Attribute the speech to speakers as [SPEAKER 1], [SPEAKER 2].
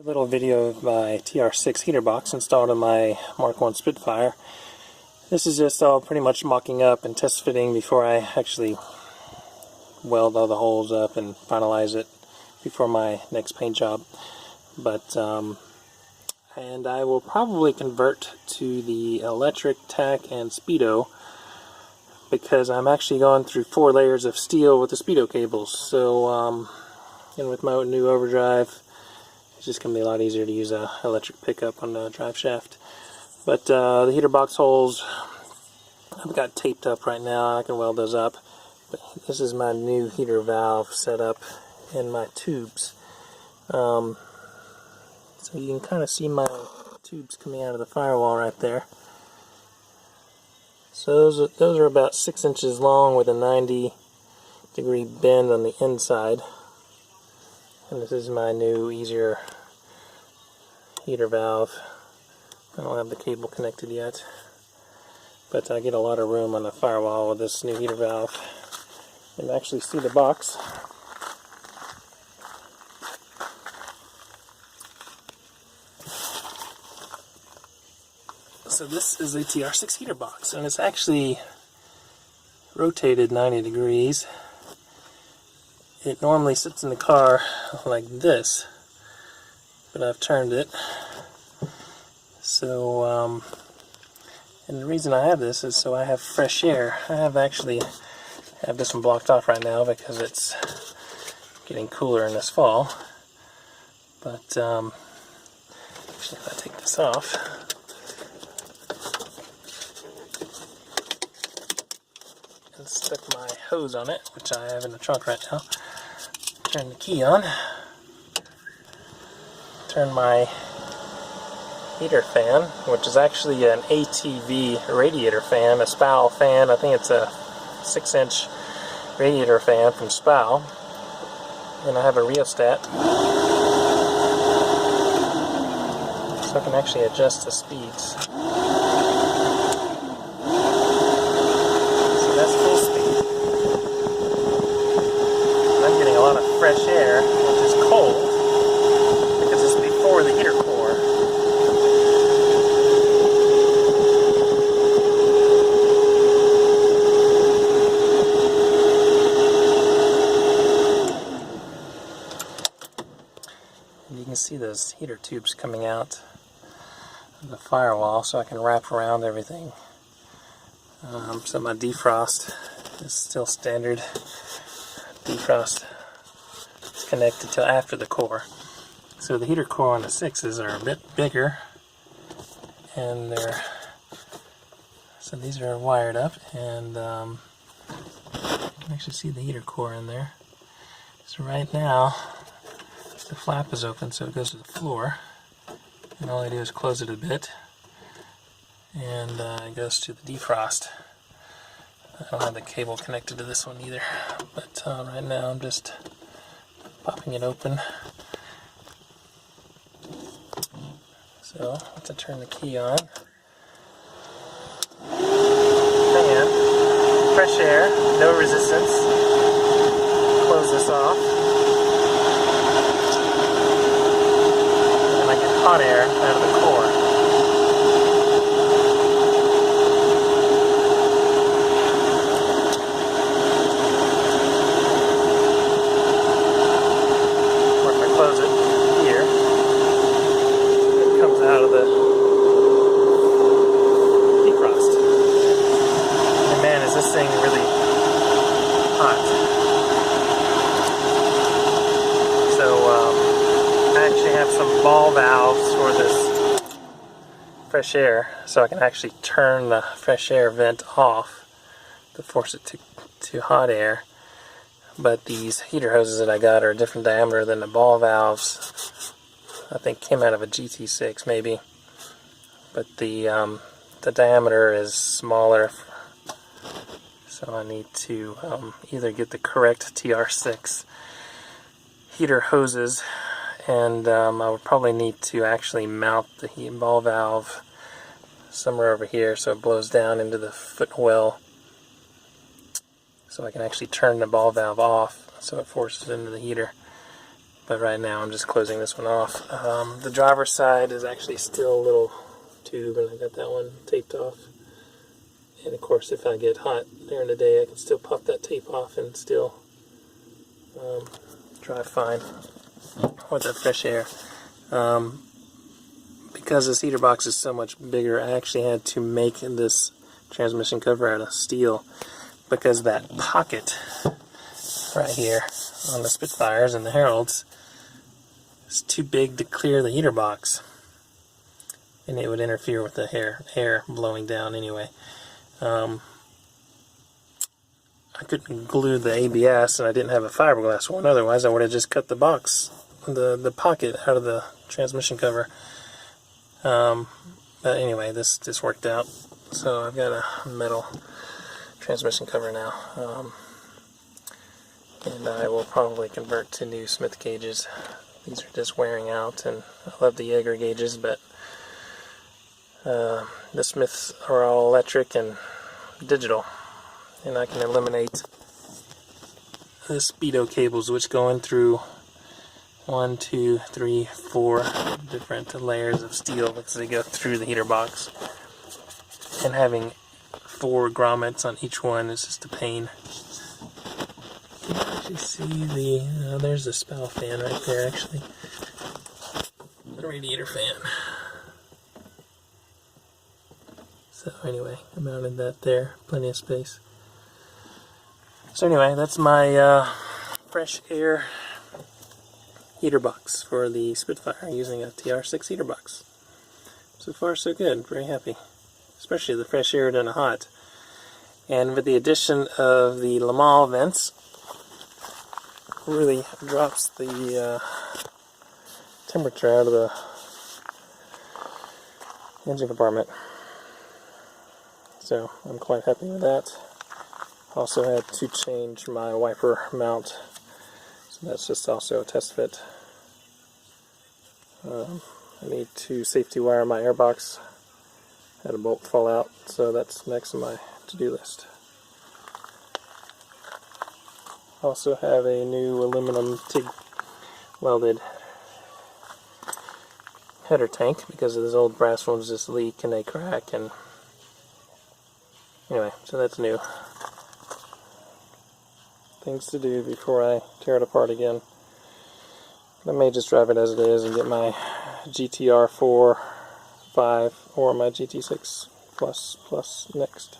[SPEAKER 1] A little video of my TR6 heater box installed in my Mark I Spitfire. This is just all pretty much mocking up and test fitting before I actually weld all the holes up and finalize it before my next paint job. But and I will probably convert to the electric tack and speedo, because I'm actually going through 4 layers of steel with the speedo cables. So and with my new overdrive, it's just going to be a lot easier to use an electric pickup on the drive shaft. But the heater box holes I've got taped up right now. I can weld those up. But this is my new heater valve set up in my tubes. So you can kind of see my tubes coming out of the firewall right there. So those are about 6 inches long with a 90-degree bend on the inside. And this is my new, easier heater valve. I don't have the cable connected yet, but I get a lot of room on the firewall with this new heater valve. You can actually see the box. So this is a TR6 heater box, and it's actually rotated 90 degrees. It normally sits in the car like this, but I've turned it. So, and the reason I have this is so I have fresh air. I have this one blocked off right now because it's getting cooler in this fall. But actually, if I take this off, and stick my hose on it, which I have in the trunk right now. Turn the key on. Turn my heater fan, which is actually an ATV radiator fan, a Spal fan. I think it's a 6-inch radiator fan from Spal. And I have a rheostat, so I can actually adjust the speeds. A lot of fresh air, which is cold because it's before the heater core. And you can see those heater tubes coming out of the firewall, so I can wrap around everything. So my defrost is still standard defrost. Connected till after the core. So the heater core on the 6s are a bit bigger, and so these are wired up, and you can actually see the heater core in there. So right now the flap is open, so it goes to the floor, and all I do is close it a bit, and it goes to the defrost. I don't have the cable connected to this one either, but right now I'm just popping it open. So let's turn the key on. Fan, fresh air, no resistance. Close this off. And I get hot air out of the core. Close it here. It comes out of the defrost. And man, is this thing really hot. So I actually have some ball valves for this fresh air, so I can actually turn the fresh air vent off to force it to hot air. But these heater hoses that I got are a different diameter than the ball valves. I think came out of a GT6 maybe. But the diameter is smaller. So I need to either get the correct TR6 heater hoses, and I would probably need to actually mount the heat ball valve somewhere over here so it blows down into the footwell, so I can actually turn the ball valve off so it forces into the heater. but right now I'm just closing this one off. The driver's side is actually still a little tube, and I got that one taped off. And of course, if I get hot during the day, I can still pop that tape off and still drive fine with that fresh air. Because this heater box is so much bigger, I actually had to make this transmission cover out of steel, because that pocket right here on the Spitfires and the Heralds is too big to clear the heater box, and it would interfere with the air blowing down anyway. I couldn't glue the ABS, and I didn't have a fiberglass one, otherwise I would have just cut the box, the pocket out of the transmission cover. But anyway, this worked out, so I've got a metal transmission cover now. And I will probably convert to new Smith gauges. These are just wearing out, and I love the Jaeger gauges, but the Smiths are all electric and digital, and I can eliminate the speedo cables, which go in through 1, 2, 3, 4 different layers of steel as they go through the heater box, and having 4 grommets on each one is just a pain. You can actually see there's the spout fan right there, actually. The radiator fan. So anyway, I mounted that there, plenty of space. So anyway, that's my fresh air heater box for the Spitfire, using a TR6 heater box. So far so good, very happy. Especially the fresh air done hot. And with the addition of the Lamal vents, really drops the temperature out of the engine compartment. So I'm quite happy with that. Also had to change my wiper mount, so that's just also a test fit. I need to safety wire my airbox. Had a bolt fall out, so that's next on my to-do list. Also have a new aluminum TIG welded header tank, because of those old brass ones just leak and they crack, and anyway, so that's new. Things to do before I tear it apart again. I may just drive it as it is and get my GTR 4, 5, or my GT6 Plus next.